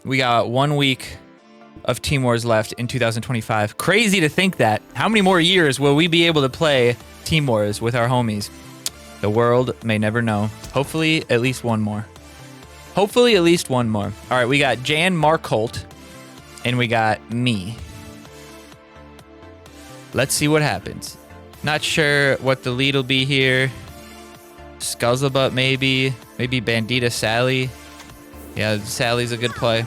We got 1 week of Team Wars left in 2025. Crazy to think that. How many more years will we be able to play Team Wars with our homies? The world may never know. Hopefully, at least one more. Hopefully, at least one more. All right, we got Jan Markholt, and we got me. Let's see what happens. Not sure what the lead will be here. Scuzzlebutt, maybe. Maybe Bandita Sally. Yeah, Sally's a good play.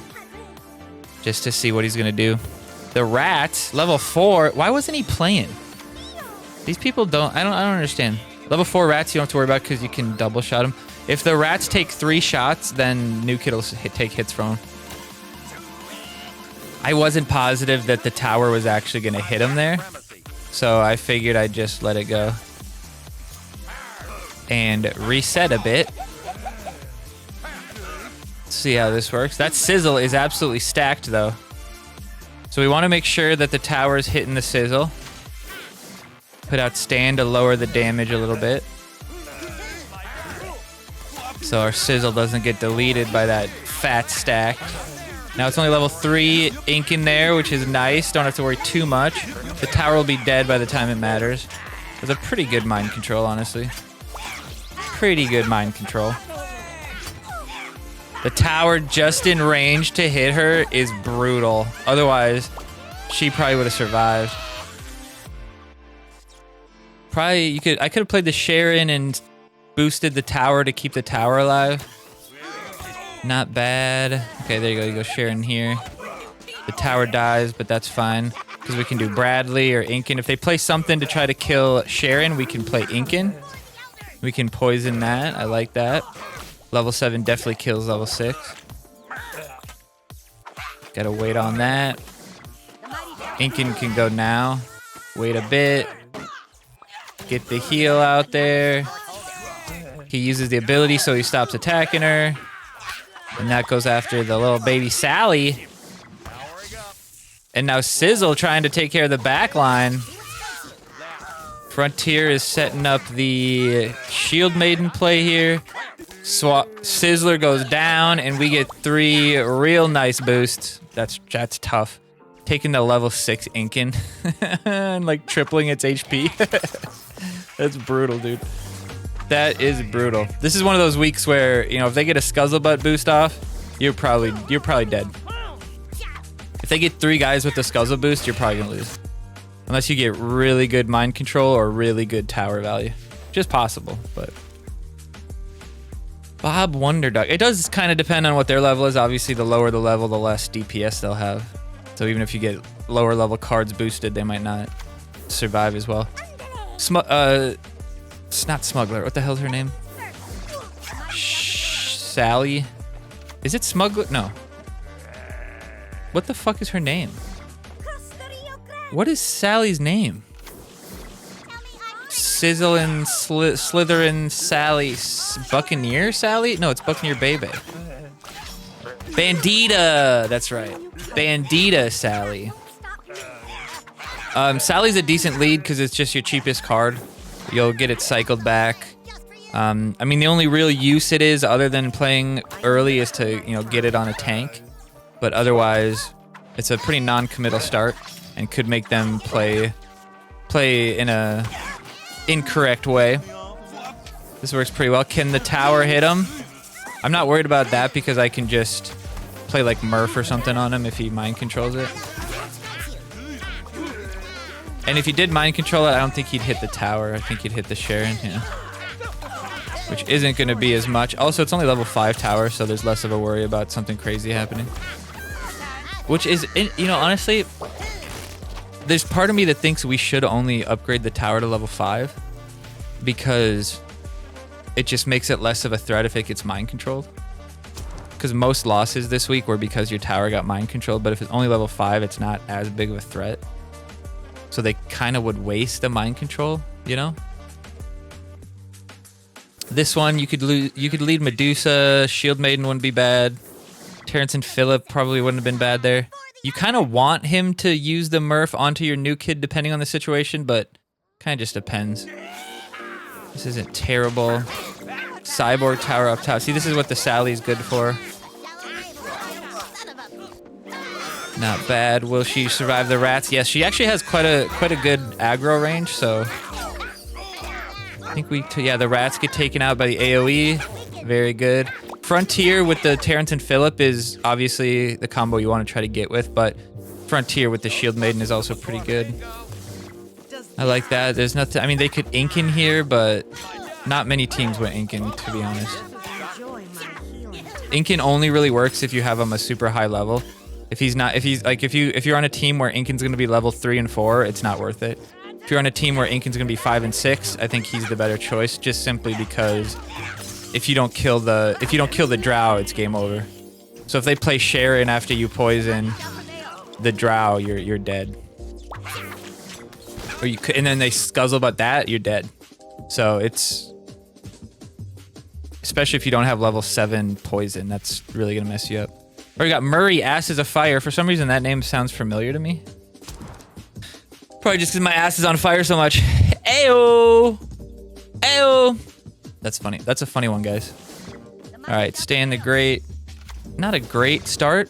Just to see what he's going to do. The Rats, level 4. Why wasn't he playing? These people don't... I don't understand. Level 4 Rats you don't have to worry about because you can double shot them. If the Rats take 3 shots, then New Kid will take hits from him. I wasn't positive that the tower was actually going to hit him there. So I figured I'd just let it go. And reset a bit. See how this works. That sizzle is absolutely stacked though. So we want to make sure that the tower is hitting the sizzle. Put out stand to lower the damage a little bit. So our sizzle doesn't get deleted by that fat stack. Now it's only level 3 ink in there, which is nice. Don't have to worry too much. The tower will be dead by the time it matters. It's a pretty good mind control, honestly. Pretty good mind control. The tower just in range to hit her is brutal. Otherwise, she probably would have survived. Probably I could have played the Sharon and boosted the tower to keep the tower alive. Not bad. Okay, there you go. You go Sharon here. The tower dies, but that's fine. Because we can do Bradley or Inkin. If they play something to try to kill Sharon, we can play Inkin. We can poison that. I like that. Level 7 definitely kills level 6. Gotta wait on that. Inkin can go now. Wait a bit. Get the heal out there. He uses the ability so he stops attacking her. And that goes after the little baby Sally. And now Sizzle trying to take care of the back line. Frontier is setting up the Shield Maiden play here. Sizzler goes down, and we get 3 real nice boosts. That's tough. Taking the level 6 Inkin and like tripling its HP. That's brutal, dude. That is brutal. This is one of those weeks where, you know, if they get a Scuzzlebutt boost off, you're probably dead. If they get 3 guys with the Scuzzle boost, you're probably gonna lose. Unless you get really good mind control or really good tower value. Just possible, but... Bob Wonderduck. It does kind of depend on what their level is. Obviously, the lower the level, the less DPS they'll have. So even if you get lower level cards boosted, they might not survive as well. It's not Smuggler. What the hell's her name? Sally? Is it Smuggler? No. What the fuck is her name? What is Sally's name? Sizzle and Slytherin Sally. Buccaneer Sally? No, it's Buccaneer Bebe. Bandita! That's right. Bandita Sally. Sally's a decent lead because it's just your cheapest card. You'll get it cycled back. I mean, the only real use it is, other than playing early, is to, you know, get it on a tank. But otherwise, it's a pretty non-committal start and could make them play in a incorrect way. This works pretty well. Can the tower hit him? I'm not worried about that because I can just play like Murph or something on him if he mind controls it. And if he did mind control it, I don't think he'd hit the tower. I think he'd hit the Sharon, yeah. Which isn't going to be as much. Also, it's only level 5 tower, so there's less of a worry about something crazy happening. Which is, you know, honestly, there's part of me that thinks we should only upgrade the tower to level 5 because it just makes it less of a threat if it gets mind controlled. Because most losses this week were because your tower got mind controlled, but if it's only level 5, it's not as big of a threat. So they kind of would waste the mind control, you know? This one, you could lead Medusa, Shield Maiden wouldn't be bad. Terrence and Phillip probably wouldn't have been bad there. You kind of want him to use the Murph onto your new kid depending on the situation, but kind of just depends. This isn't terrible. Cyborg tower up top. See, this is what the Sally's good for. Not bad. Will she survive the rats? Yes, she actually has quite a good aggro range, so I think yeah, the rats get taken out by the AoE. Very good. Frontier with the Terrence and Philip is obviously the combo you want to try to get with, but Frontier with the Shield Maiden is also pretty good. I like that. There's nothing. I mean, they could ink in here, but not many teams went Inkin, to be honest. Inkin only really works if you have him a super high level. If you're on a team where Inkin's gonna be level 3 and 4, it's not worth it. If you're on a team where Inkin's gonna be 5 and 6, I think he's the better choice, just simply because if you don't kill the Drow, it's game over. So if they play Sharon after you poison the Drow, you're dead. Or and then they scuzzle about that, you're dead. So it's, especially if you don't have level 7 poison, that's really gonna mess you up. Or we got Murray, Asses of Fire. For some reason, that name sounds familiar to me. Probably just because my ass is on fire so much. Ayo! Ayo! That's funny. That's a funny one, guys. All right, Stan the Great. Not a great start.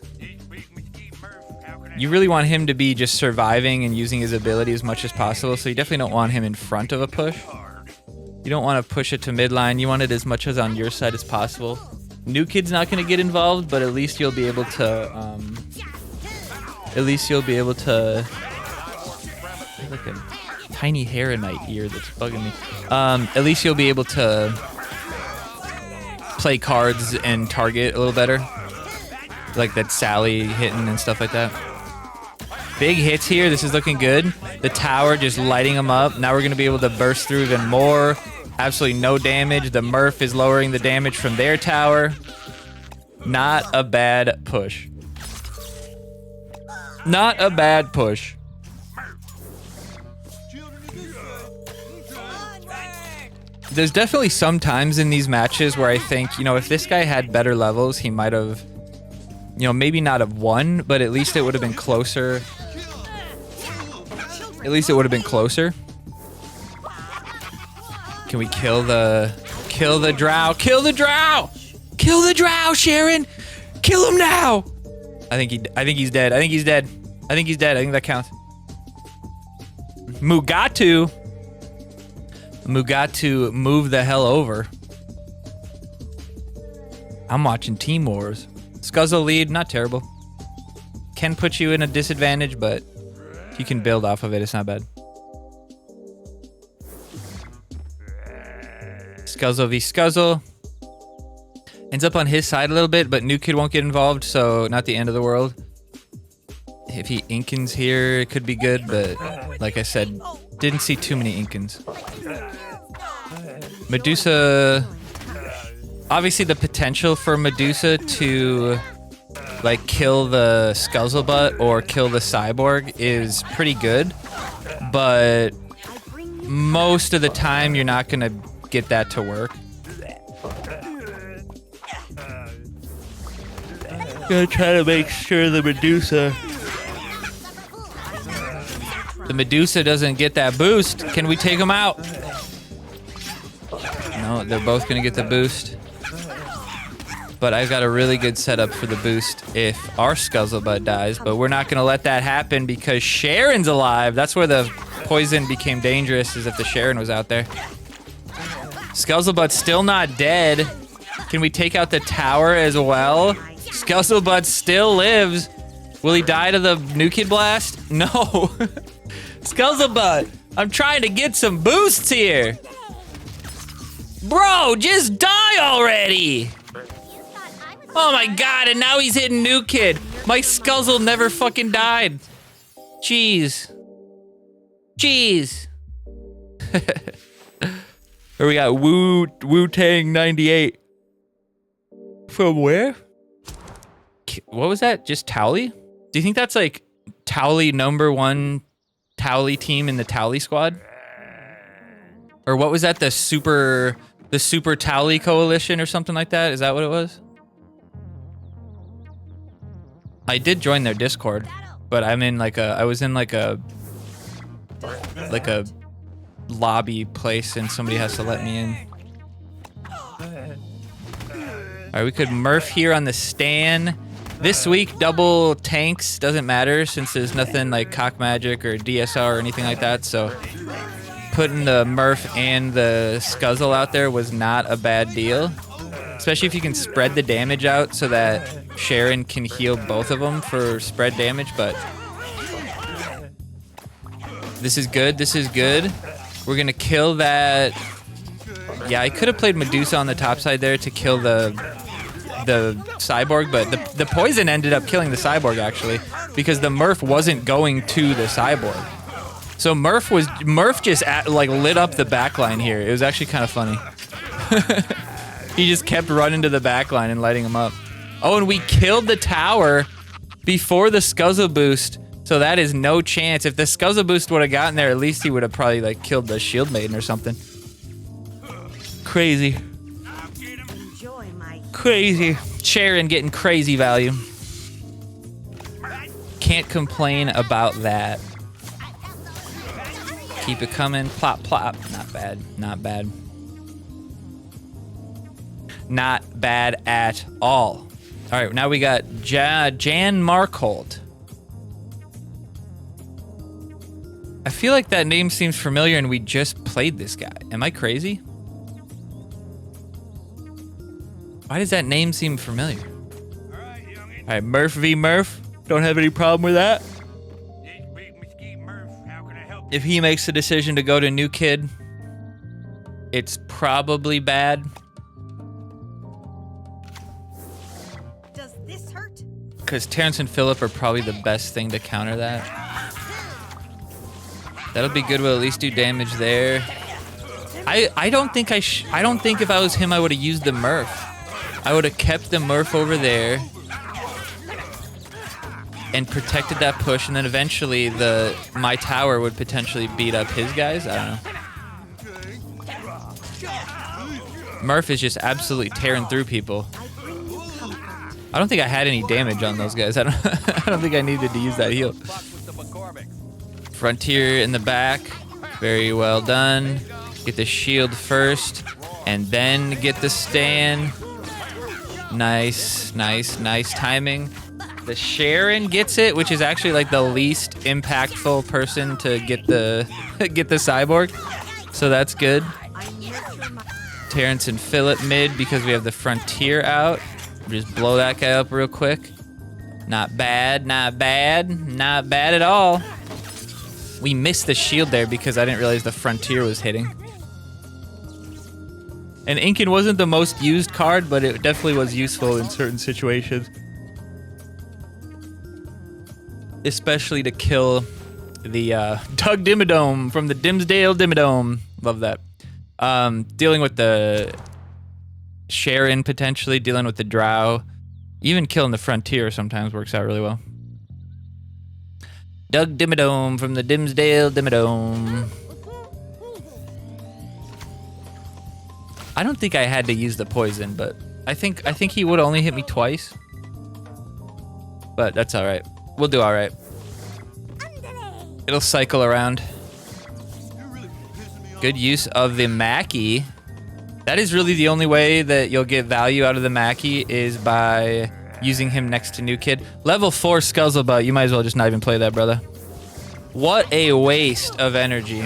You really want him to be just surviving and using his ability as much as possible, so you definitely don't want him in front of a push. You don't want to push it to midline. You want it as much as on your side as possible. New Kid's not going to get involved, but at least you'll be able to... There's like a tiny hair in my ear that's bugging me. At least you'll be able to play cards and target a little better. Like that Sally hitting and stuff like that. Big hits here. This is looking good. The tower just lighting them up. Now we're going to be able to burst through even more. Absolutely no damage. The Murph is lowering the damage from their tower. Not a bad push. Not a bad push. There's definitely some times in these matches where I think, you know, if this guy had better levels, he might have, you know, maybe not have won, but at least it would have been closer. At least it would have been closer. Can we kill the Drow? Kill the Drow! Kill the Drow, Sharon! Kill him now! I think he's dead. I think he's dead. I think he's dead. I think that counts. Mugatu move the hell over. I'm watching Team Wars. Scuzzle lead, not terrible. Can put you in a disadvantage, but if you can build off of it, it's not bad. Scuzzle v Scuzzle. Ends up on his side a little bit, but New Kid won't get involved, so not the end of the world. If he Inkins here, it could be good, but like I said, didn't see too many Inkins. Medusa... Obviously, the potential for Medusa to like kill the Scuzzlebutt or kill the Cyborg is pretty good, but most of the time you're not gonna get that to work. Gonna try to make sure the Medusa doesn't get that boost. Can we take him out? No, they're both gonna get the boost. But I've got a really good setup for the boost if our Scuzzlebutt dies, but we're not gonna let that happen because Sharon's alive. That's where the poison became dangerous, is if the Sharon was out there. Scuzzlebutt's still not dead. Can we take out the tower as well? Scuzzlebutt still lives. Will he die to the New Kid Blast? No. Scuzzlebutt, I'm trying to get some boosts here. Bro, just die already. Oh my god, and now he's hitting New Kid. My Scuzzle never fucking died. Jeez. Jeez. Or we got Wu-Tang 98. From where? What was that? Just Towley? Do you think that's like Towley #1 Towley team in the Towley squad? Or what was that? The Super Towley Coalition or something like that? Is that what it was? I did join their Discord, but I was in like a lobby place and somebody has to let me in. All right, we could Murph here on the Stan. This week, double tanks doesn't matter since there's nothing like cock magic or DSR or anything like that. So putting the Murph and the Skuzzle out there was not a bad deal. Especially if you can spread the damage out so that Sharon can heal both of them for spread damage. But this is good. This is good. We're going to kill that. Yeah, I could have played Medusa on the top side there to kill the cyborg, but the poison ended up killing the cyborg actually because the Murph wasn't going to the cyborg. So Murph just like lit up the backline here. It was actually kind of funny. He just kept running to the backline and lighting him up. Oh, and we killed the tower before the Skuzzle boost. So that is no chance. If the Skuzzle boost would have gotten there, at least he would have probably like killed the Shield Maiden or something. Crazy. Crazy. Sharon getting crazy value. Can't complain about that. Keep it coming. Plop, plop. Not bad. Not bad. Not bad at all. All right, now we got Jan Markholt. I feel like that name seems familiar and we just played this guy. Am I crazy? Why does that name seem familiar? All right, Murph v. Murph. Don't have any problem with that. If he makes the decision to go to New Kid, it's probably bad. Does this hurt? Because Terrence and Phillip are probably the best thing to counter that. That'll be good. We'll at least do damage there. I don't think if I was him, I would have used the Murph. I would have kept the Murph over there and protected that push, and then eventually my tower would potentially beat up his guys. I don't know. Murph is just absolutely tearing through people. I don't think I had any damage on those guys. I don't think I needed to use that heal. Frontier in the back. Very well done. Get the shield first, and then get the stand. Nice, nice, nice timing. The Sharon gets it, which is actually like the least impactful person to get the get the cyborg. So that's good. Terrence and Phillip mid because we have the Frontier out. Just blow that guy up real quick. Not bad, not bad, not bad at all. We missed the shield there because I didn't realize the Frontier was hitting. And Incan wasn't the most used card, but it definitely was useful in certain situations. Especially to kill the Doug Dimmadome from the Dimsdale Dimmadome. Love that. Dealing with the Sharon, potentially. Dealing with the Drow. Even killing the Frontier sometimes works out really well. Doug Dimmadome from the Dimsdale Dimmadome. I don't think I had to use the poison, but I think he would only hit me twice. But that's all right. We'll do all right. It'll cycle around. Good use of the Mackie. That is really the only way that you'll get value out of the Mackie is by using him next to New Kid. Level 4 Skuzzlebutt. You might as well just not even play that, brother. What a waste of energy.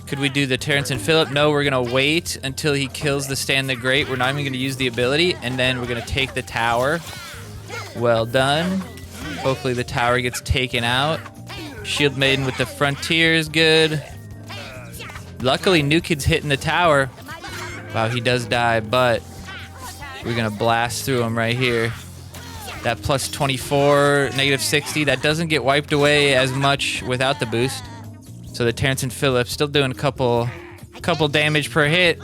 Could we do the Terrence and Phillip? No, we're going to wait until he kills the Stan the Great. We're not even going to use the ability, and then we're going to take the tower. Well done. Hopefully the tower gets taken out. Shield Maiden with the Frontier is good. Luckily, New Kid's hitting the tower. Wow, he does die, but we're going to blast through him right here. That plus 24, negative 60, that doesn't get wiped away as much without the boost. So the Terrence and Phillip still doing a couple damage per hit.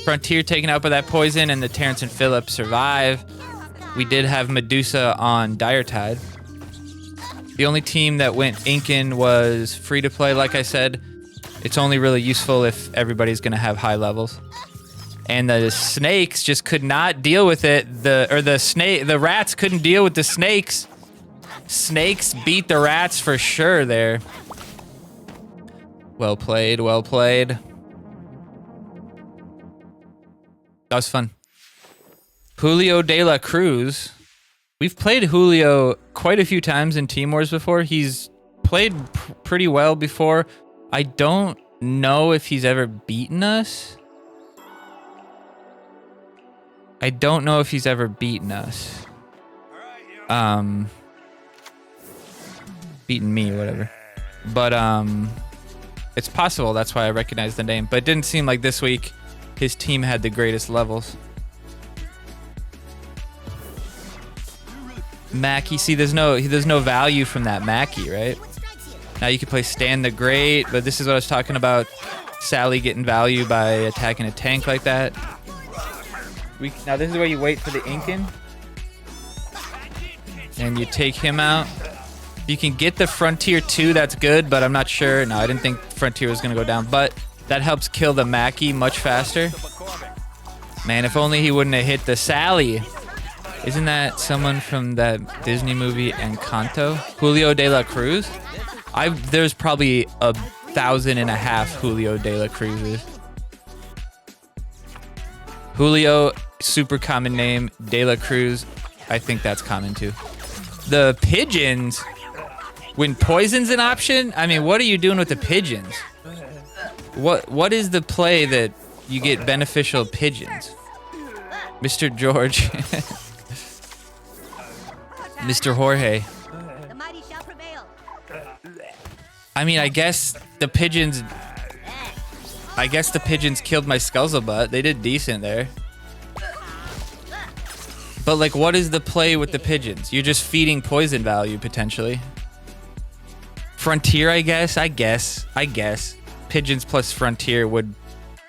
Frontier taken out by that poison, and the Terrence and Phillip survive. We did have Medusa on Dire Tide. The only team that went Incan was free to play. Like I said, it's only really useful if everybody's going to have high levels. And the snakes just could not deal with it. The rats couldn't deal with the snakes. Snakes beat the rats for sure there. Well played, well played. That was fun. Julio de la Cruz. We've played Julio quite a few times in Team Wars before. He's played pretty well before. I don't know if he's ever beaten us. I don't know if he's ever beaten us. Beaten me, whatever. But it's possible. That's why I recognize the name. But it didn't seem like this week his team had the greatest levels. Mackie, see, there's no value from that Mackie, right? Now you can play Stand the Great, but this is what I was talking about. Sally getting value by attacking a tank like that. Now this is where you wait for the Incan. And you take him out. You can get the Frontier 2, that's good, but I'm not sure. No, I didn't think Frontier was going to go down, but that helps kill the Mackie much faster. Man, if only he wouldn't have hit the Sally. Isn't that someone from that Disney movie Encanto? Julio de la Cruz? There's probably 1,500 Julio de la Cruzes. Julio, super common name. De la Cruz, I think that's common too. The pigeons, when poison's an option, I mean, what are you doing with the pigeons? What is the play that you get beneficial pigeons? Mr. George. Mr. Jorge. The mighty shall prevail. I mean, I guess the pigeons killed my Skuzzlebutt. They did decent there. But like, what is the play with the pigeons? You're just feeding poison value potentially. Frontier, I guess. Pigeons plus Frontier would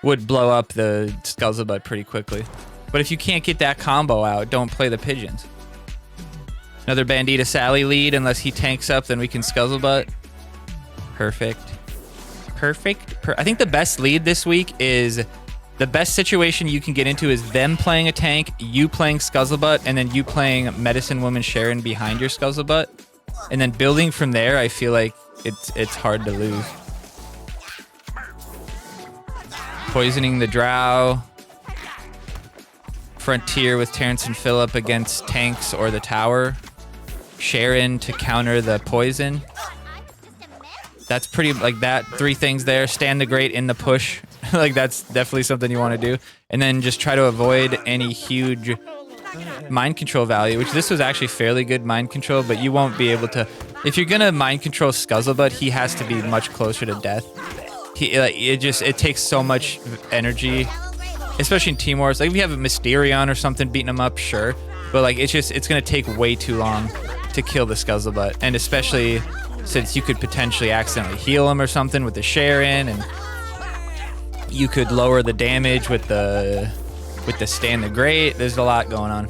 blow up the Skuzzlebutt pretty quickly. But if you can't get that combo out, don't play the pigeons. Another Bandita Sally lead, unless he tanks up, then we can Skuzzlebutt. Perfect. I think the best lead this week is the best situation you can get into is them playing a tank, you playing Skuzzlebutt, and then you playing Medicine Woman Sharon behind your Skuzzlebutt. And then building from there, I feel like it's hard to lose. Poisoning the Drow. Frontier with Terrence and Phillip against tanks or the tower. Sharon to counter the poison. That's pretty, like that, 3 things there. Stand the Great in the push. Like that's definitely something you want to do. And then just try to avoid any huge mind control value, which this was actually fairly good mind control, but you won't be able to. If you're gonna mind control Skuzzlebutt, he has to be much closer to death. It takes so much energy, especially in Team Wars. Like if you have a Mysterion or something beating him up, sure. But like it's gonna take way too long to kill the Skuzzlebutt, and especially since you could potentially accidentally heal him or something with the Sharon, and you could lower the damage with the Stand the Great. There's a lot going on,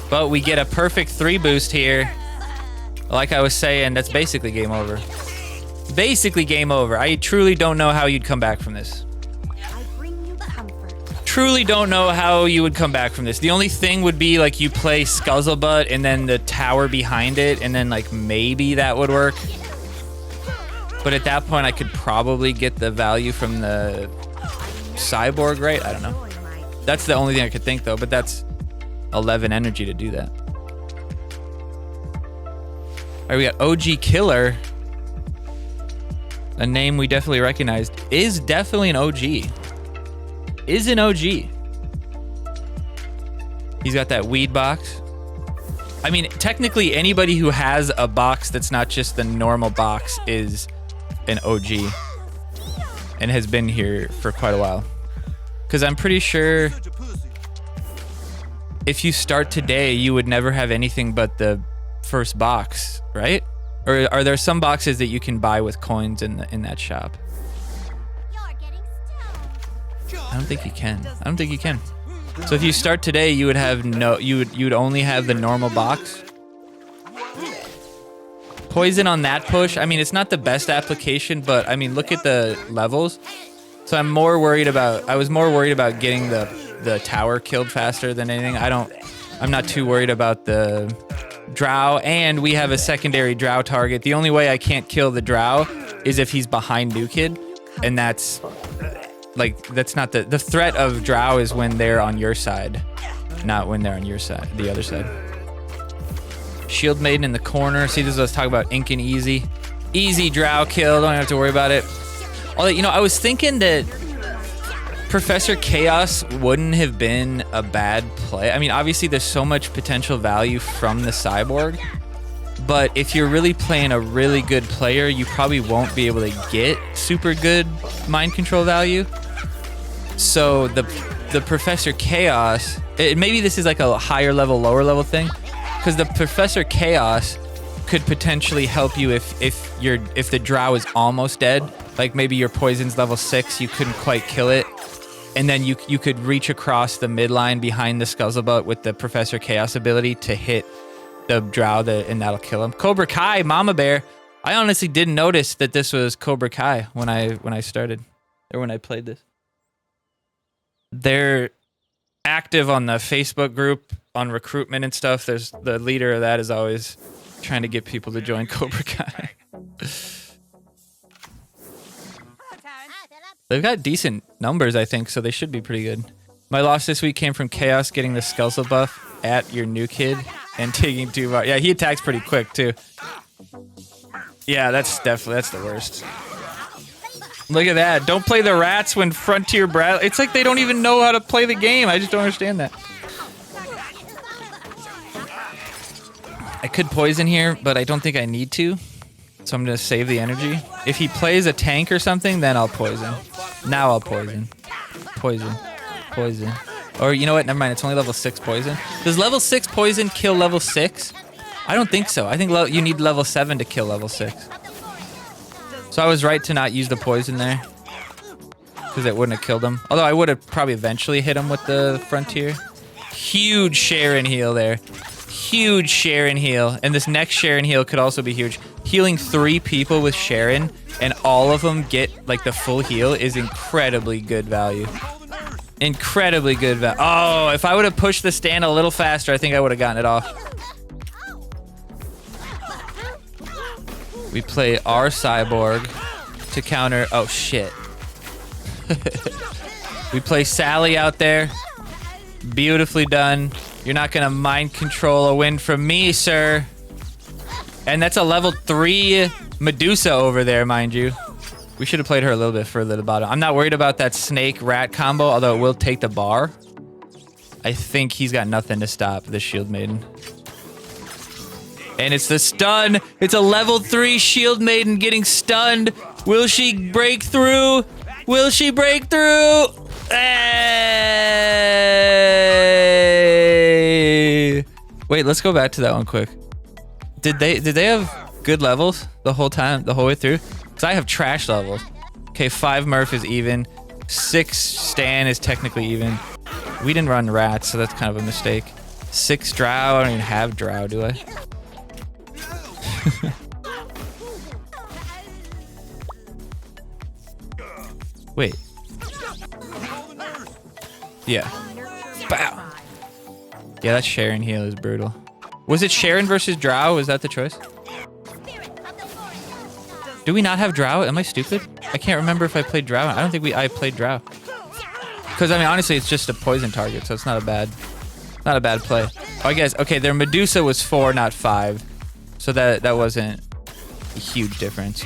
but we get a perfect 3 boost here. Like I was saying, that's basically game over. Basically game over. I truly don't know how you'd come back from this. I bring you comfort. Truly don't know how you would come back from this. The only thing would be like you play Skuzzlebutt and then the tower behind it, and then like maybe that would work. But at that point, I could probably get the value from the Cyborg, right? I don't know. That's the only thing I could think though, but that's 11 energy to do that. All right, we got OG Killer. A name we definitely recognized. Is definitely an OG. Is an OG. He's got that weed box. I mean, technically anybody who has a box that's not just the normal box is an OG and has been here for quite a while. Because I'm pretty sure if you start today, you would never have anything but the first box, right? Or are there some boxes that you can buy with coins in that shop? You're getting stoned. I don't think you can. I don't think you can. So if you start today, you would have you would only have the normal box. Poison on that push. I mean, it's not the best application, but I mean, look at the levels. So I was more worried about getting the tower killed faster than anything. I'm not too worried about the Drow, and we have a secondary Drow target. The only way I can't kill the Drow is if he's behind New Kid, and that's not the threat of Drow is when they're on your side, not when they're on your side, the other side. Shield Maiden in the corner. See, this is what I was talking about, inking easy. Easy drow kill, don't have to worry about it. Although, you know, I was thinking that Professor Chaos wouldn't have been a bad play. I mean, obviously there's so much potential value from the cyborg, but if you're really playing a really good player, you probably won't be able to get super good mind control value. So the Professor Chaos, maybe this is like a higher level, lower level thing, because the Professor Chaos could potentially help you if the drow is almost dead. Like maybe your poison's level 6, you couldn't quite kill it, and then you could reach across the midline behind the Scuzzlebutt with the Professor Chaos ability to hit the drow, and that'll kill him. Cobra Kai, Mama Bear. I honestly didn't notice that this was Cobra Kai when I started, or when I played this. They're active on the Facebook group on recruitment and stuff. There's the leader of that is always trying to get people to join Cobra Kai. They've got decent numbers, I think, so they should be pretty good. My loss this week came from Chaos getting the Scuzzle buff at your new kid and taking 2 bars. Yeah, he attacks pretty quick, too. Yeah, that's the worst. Look at that. Don't play the rats when Frontier Brad... It's like they don't even know how to play the game. I just don't understand that. I could poison here, but I don't think I need to. So I'm going to save the energy. If he plays a tank or something, then I'll poison. Now I'll poison. Poison. Poison. Or you know what? Never mind. It's only level 6 poison. Does level 6 poison kill level 6? I don't think so. I think you need level 7 to kill level 6. So I was right to not use the poison there, because it wouldn't have killed him. Although I would have probably eventually hit him with the Frontier. Huge Sharon heal there. Huge Sharon heal. And this next Sharon heal could also be huge. Healing 3 people with Sharon and all of them get like the full heal is incredibly good value. Incredibly good value. Oh, if I would have pushed the stand a little faster, I think I would have gotten it off. We play our cyborg to counter... Oh, shit. We play Sally out there. Beautifully done. You're not going to mind control a win from me, sir. And that's a level 3 Medusa over there, mind you. We should have played her a little bit further to the bottom. I'm not worried about that snake-rat combo, although it will take the bar. I think he's got nothing to stop the Shield Maiden. And it's the stun. It's a level 3 Shield Maiden getting stunned. Will she break through? Will she break through? Hey! Wait, let's go back to that one quick. Did they have good levels the whole time, the whole way through? Because I have trash levels. Okay, 5 Murph is even. 6 Stan is technically even. We didn't run rats, so that's kind of a mistake. 6 Drow. I don't even have Drow, do I? Wait. Yeah. Bow. Yeah, that Sharon heal is brutal. Was it Sharon versus Drow? Was that the choice? Do we not have Drow? Am I stupid? I can't remember if I played Drow. I don't think I played Drow. Because, I mean, honestly, it's just a poison target, so it's not a bad play. Oh, I guess, okay, their Medusa was 4, not 5. So that wasn't a huge difference.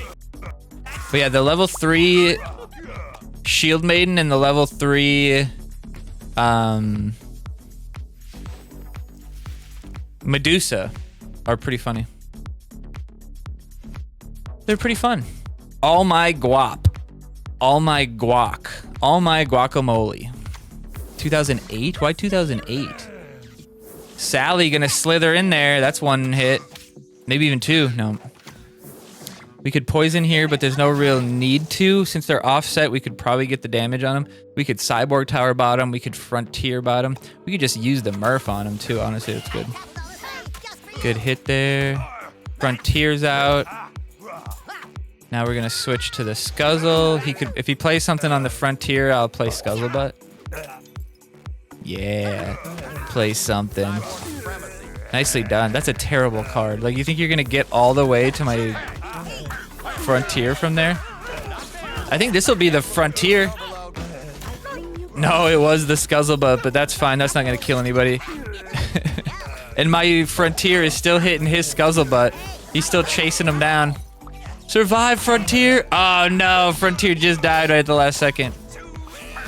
But yeah, the level 3 Shield Maiden and the level 3 Medusa are pretty funny. They're pretty fun. All my guap. All my guac. All my guacamole. 2008? Why 2008? Sally gonna slither in there. That's 1 hit. Maybe even 2. No. We could poison here, but there's no real need to. Since they're offset, we could probably get the damage on them. We could Cyborg Tower bottom. We could Frontier bottom. We could just use the Murph on them, too. Honestly, that's good. Good hit there. Frontier's out. Now we're going to switch to the Scuzzle. If he plays something on the Frontier, I'll play Scuzzlebutt. Yeah. Play something. Nicely done. That's a terrible card. Like, you think you're going to get all the way to my Frontier from there? I think this will be the Frontier. No, it was the Scuzzlebutt, but that's fine. That's not going to kill anybody. And my Frontier is still hitting his Scuzzlebutt. He's still chasing him down. Survive, Frontier. Oh, no. Frontier just died right at the last second.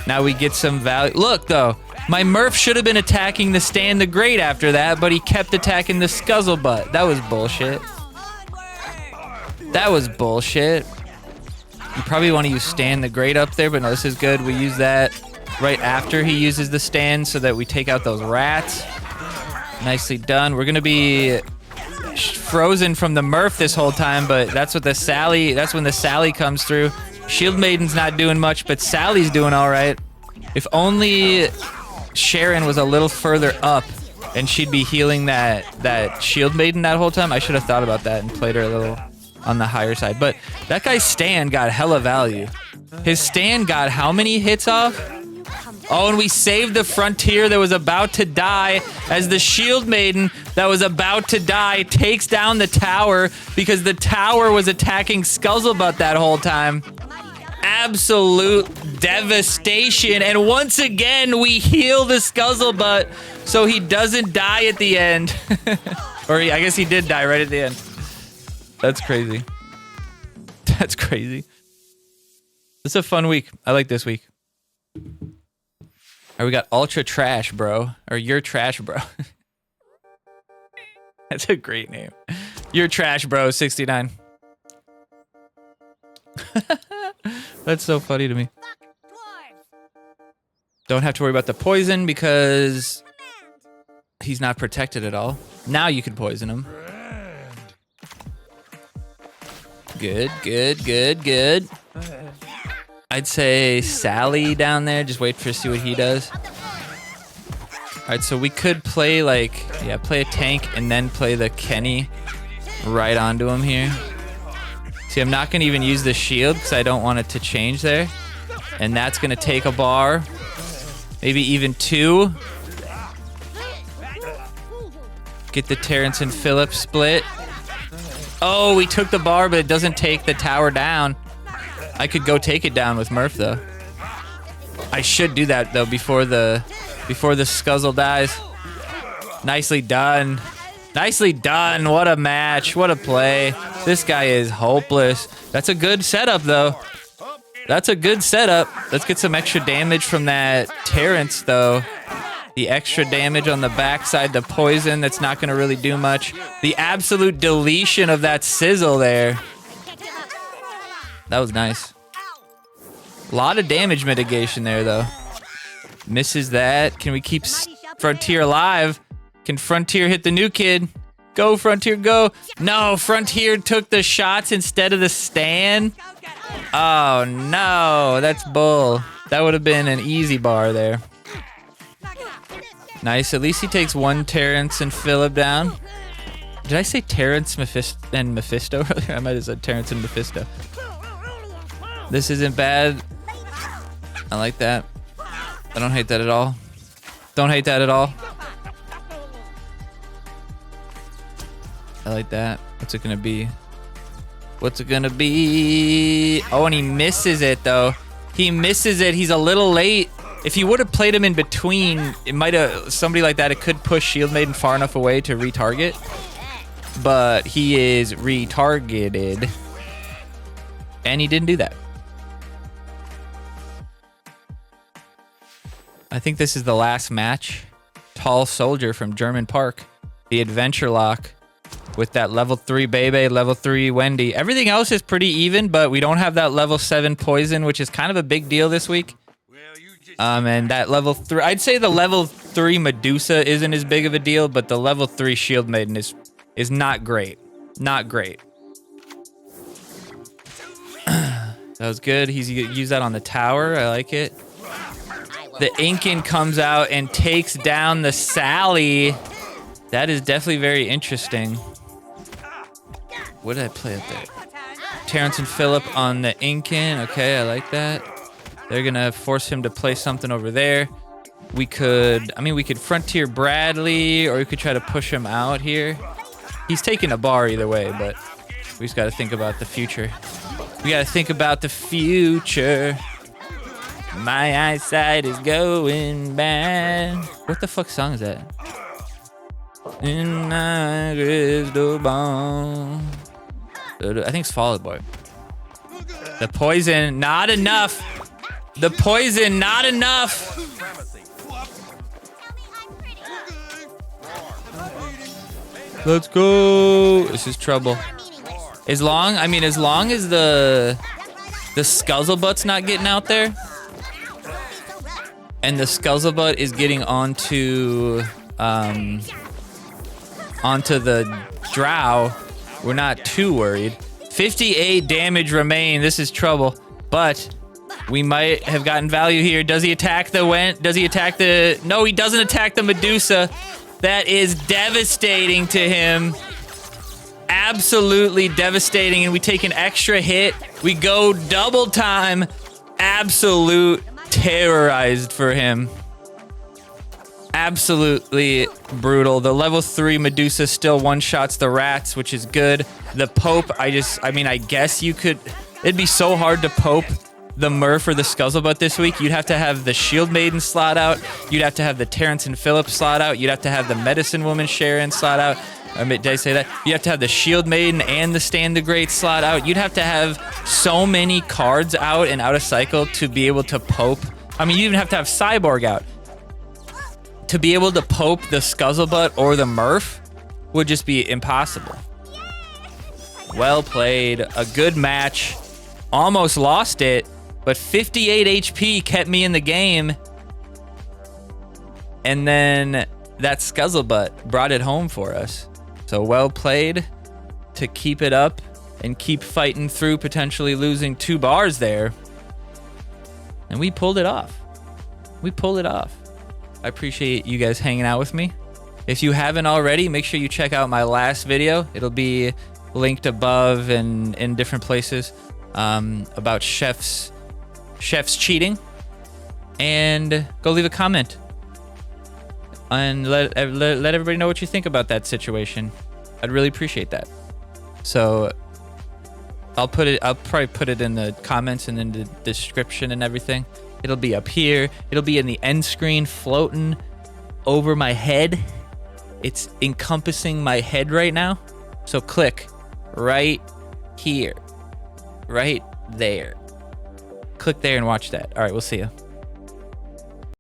Now we get some value. Look, though. My Murph should have been attacking the Stan the Great after that, but he kept attacking the Scuzzlebutt. That was bullshit. That was bullshit. You probably want to use Stan the Great up there, but no, this is good. We use that right after he uses the Stan so that we take out those rats. Nicely done. We're going to be frozen from the Murph this whole time, but that's what the Sally, that's when the Sally comes through. Shield Maiden's not doing much, but Sally's doing all right. If only Sharon was a little further up and she'd be healing that Shield Maiden that whole time. I should have thought about that and played her a little on the higher side. But that guy's Stan got hella value. His Stan got how many hits off? Oh, and we saved the Frontier that was about to die as the Shield Maiden that was about to die takes down the tower because the tower was attacking Scuzzlebutt that whole time. Absolute devastation. And once again, we heal the Scuzzlebutt so he doesn't die at the end. Or I guess he did die right at the end. That's crazy. That's crazy. This is a fun week. I like this week. All right, we got Ultra Trash, bro. Or You're Trash, bro. That's a great name. You're Trash, bro, 69. That's so funny to me. Don't have to worry about the poison because he's not protected at all. Now you can poison him. Good, good, good, good. I'd say Sally down there. Just wait for see what he does. All right, so we could play like, yeah, play a tank and then play the Kenny right onto him here. See, I'm not going to even use the shield because I don't want it to change there. And that's going to take a bar. Maybe even two. Get the Terrence and Phillip split. Oh, we took the bar, but it doesn't take the tower down. I could go take it down with Murph, though. I should do that, though, before the Scuzzle dies. Nicely done. Nicely done. What a match. What a play. This guy is hopeless. That's a good setup, though. That's a good setup. Let's get some extra damage from that Terrence, though. The extra damage on the backside, the poison, that's not going to really do much. The absolute deletion of that sizzle there. That was nice. A lot of damage mitigation there, though. Misses that. Can we keep Frontier alive? Can Frontier hit the new kid? Go, Frontier, go. No, Frontier took the shots instead of the Stan. Oh, no. That's bull. That would have been an easy bar there. Nice. At least he takes one Terrence and Phillip down. Did I say Terrence and Mephisto earlier? I might have said Terrence and Mephisto. This isn't bad. I like that. I don't hate that at all. Don't hate that at all. I like that. What's it gonna be? What's it gonna be? Oh, and he misses it, though. He misses it. He's a little late. If he would have played him in between, it might have, somebody like that, it could push Shield Maiden far enough away to retarget. But he is retargeted. And he didn't do that. I think this is the last match. Tall Soldier from German Park. The Adventure Lock. With that level 3 Bebe, level 3 Wendy. Everything else is pretty even, but we don't have that level 7 Poison, which is kind of a big deal this week. And that level 3, I'd say the level 3 Medusa isn't as big of a deal, but the level 3 Shield Maiden is not great. Not great. That was good. He's used that on the tower. I like it. The Incan comes out and takes down the Sally. That is definitely very interesting. What did I play up there? Terrence and Phillip on the Incan. Okay, I like that. They're gonna force him to play something over there. We could Frontier Bradley, or we could try to push him out here. He's taking a bar either way, but we just gotta think about the future. We gotta think about the future. My eyesight is going bad. What the fuck song is that? In my crystal ball. I think it's Fall Out Boy. The poison, not enough. The poison, not enough. Let's go. This is trouble. As long as the Scuzzlebutt's not getting out there, and the Scuzzlebutt is getting onto the Drow, we're not too worried. 58 damage remain. This is trouble, but we might have gotten value here. Does he attack the Went? Does he attack the... No, he doesn't attack the Medusa. That is devastating to him. Absolutely devastating, and we take an extra hit. We go double time. Absolute terrorized for him. Absolutely brutal. The level 3 Medusa still one-shots the rats, which is good. The Pope, I guess you could... It'd be so hard to Pope the Murph or the Scuzzlebutt this week. You'd have to have the Shield Maiden slot out. You'd have to have the Terrence and Phillip slot out. You'd have to have the Medicine Woman Sharon slot out. Did I say that? You have to have the Shield Maiden and the Stand the Great slot out. You'd have to have so many cards out and out of cycle to be able to Pope. I mean, you even have to have Cyborg out. To be able to Pope the Scuzzlebutt or the Murph would just be impossible. Well played. A good match. Almost lost it, but 58 HP kept me in the game. And then that Scuzzlebutt brought it home for us. So well played to keep it up and keep fighting through potentially losing 2 bars there. And we pulled it off. We pulled it off. I appreciate you guys hanging out with me. If you haven't already, make sure you check out my last video. It'll be linked above and in different places about chefs cheating. And go leave a comment and let everybody know what you think about that situation. I'd really appreciate that. So I'll probably put it in the comments and in the description and everything. It'll be up here. It'll be in the end screen floating over my head. It's encompassing my head right now. So click right here, right there. Click there and watch that. All right, we'll see you.